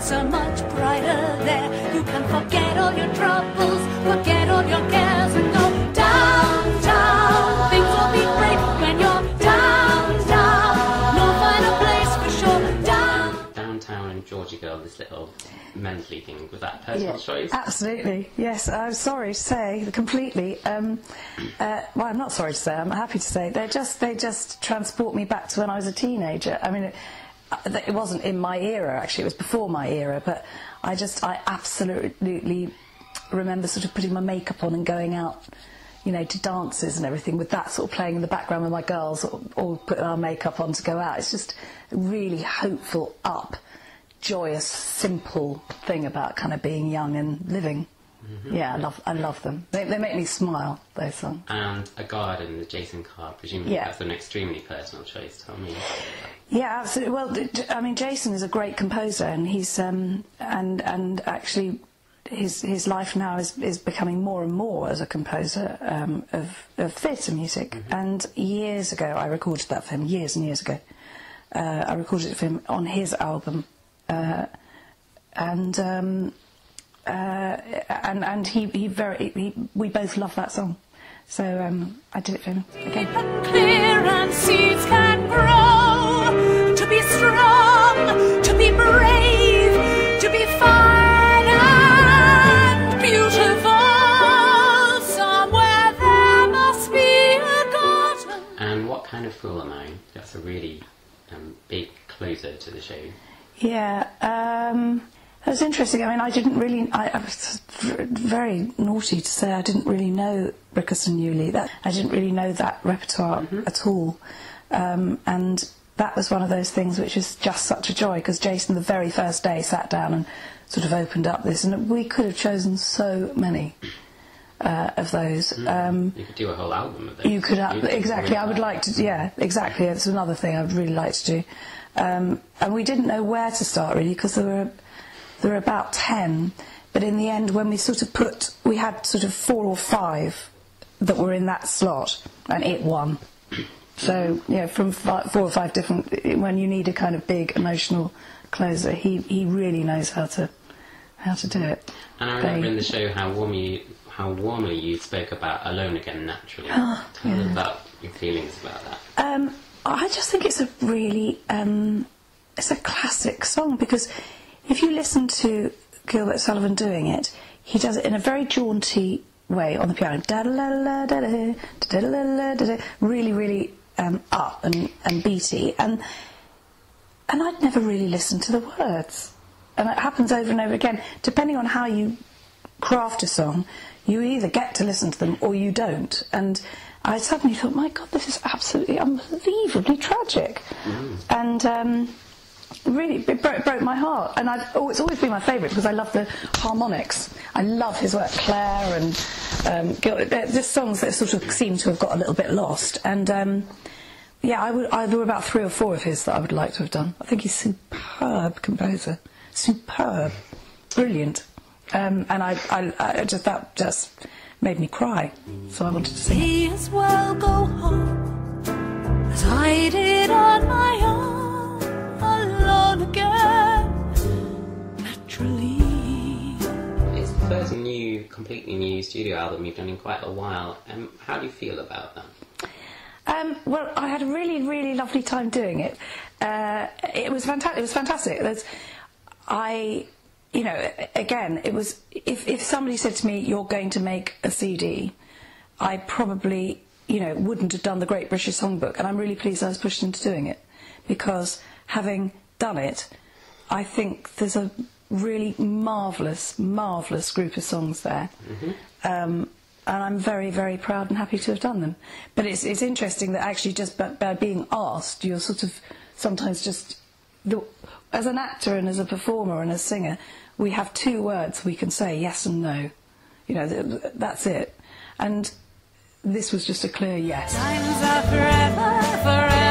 so much brighter there. You can forget all your troubles, forget all your cares, and go downtown. Things will be great when you're downtown. No finer place for sure. Downtown and Georgie Girl, this little mentally thing, was that a personal choice? Absolutely, yes. I'm sorry to say, completely. Well, I'm not sorry to say. I'm happy to say they just transport me back to when I was a teenager. I mean, it wasn't in my era actually. It was before my era, but I absolutely remember sort of putting my makeup on and going out, you know, to dances and everything with that sort of playing in the background with my girls, all putting our makeup on to go out. It's just a really hopeful, joyous, simple thing about kind of being young and living. Mm-hmm. Yeah, I love them. They make me smile, those songs. And A Garden, the Jason Carr, presumably that's an extremely personal choice. Tell me. Yeah, absolutely. Well, I mean, Jason is a great composer, and he's and actually his life now is becoming more and more as a composer of theatre music. Mm-hmm. And years ago, I recorded that for him. Years and years ago, I recorded it for him on his album. And we both love that song, so I did it for him again. Clear and seeds can grow, to be strong, to be brave, to be fine and beautiful. Somewhere there must be a garden. And What Kind of Fool Am I? That's a really big closer to the show. Yeah, that was interesting. I mean, I was very naughty to say I didn't really know Rickerson Newley. I didn't really know that repertoire at all. And that was one of those things which is just such a joy, because Jason, the very first day, sat down and sort of opened up this, and we could have chosen so many of those. You could do a whole album of those. You could, exactly. I would like to, yeah, exactly. It's another thing I'd really like to do. And we didn't know where to start really, because there were about 10, but in the end, when we sort of we had sort of 4 or 5 that were in that slot, and it won. So, you know, from 4 or 5 different, when you need a kind of big emotional closer, he really knows how to do it. And I remember in the show how warmly you spoke about Alone Again, Naturally. Tell us about your feelings about that. I just think it's a really, it's a classic song, because if you listen to Gilbert Sullivan doing it, he does it in a very jaunty way on the piano. Really, really up and beaty. And I'd never really listened to the words. And it happens over and over again. Depending on how you craft a song, you either get to listen to them or you don't. And I suddenly thought, my God, this is absolutely unbelievably tragic. And really, it broke my heart. And it's always been my favourite, because I love the harmonics. I love his work, Claire and there's songs that sort of seem to have got a little bit lost. And yeah, there were about 3 or 4 of his that I would like to have done. I think he's a superb composer. Superb. Brilliant. And that just made me cry, so I wanted to sing it. May as well go home as I did on my own, alone again, naturally. It's the first completely new studio album you've done in quite a while. How do you feel about that? Well, I had a really, really lovely time doing it. It was fantastic. It was fantastic. You know, again, it was, if somebody said to me, you're going to make a CD, I probably, you know, wouldn't have done the Great British Songbook, and I'm really pleased I was pushed into doing it, because having done it, I think there's a really marvellous, marvellous group of songs there. And I'm very, very proud and happy to have done them. But it's interesting that actually just by being asked, you're sort of sometimes just, as an actor and as a performer and a singer, we have 2 words we can say, yes and no. You know, that's it. And this was just a clear yes. Times are forever, forever.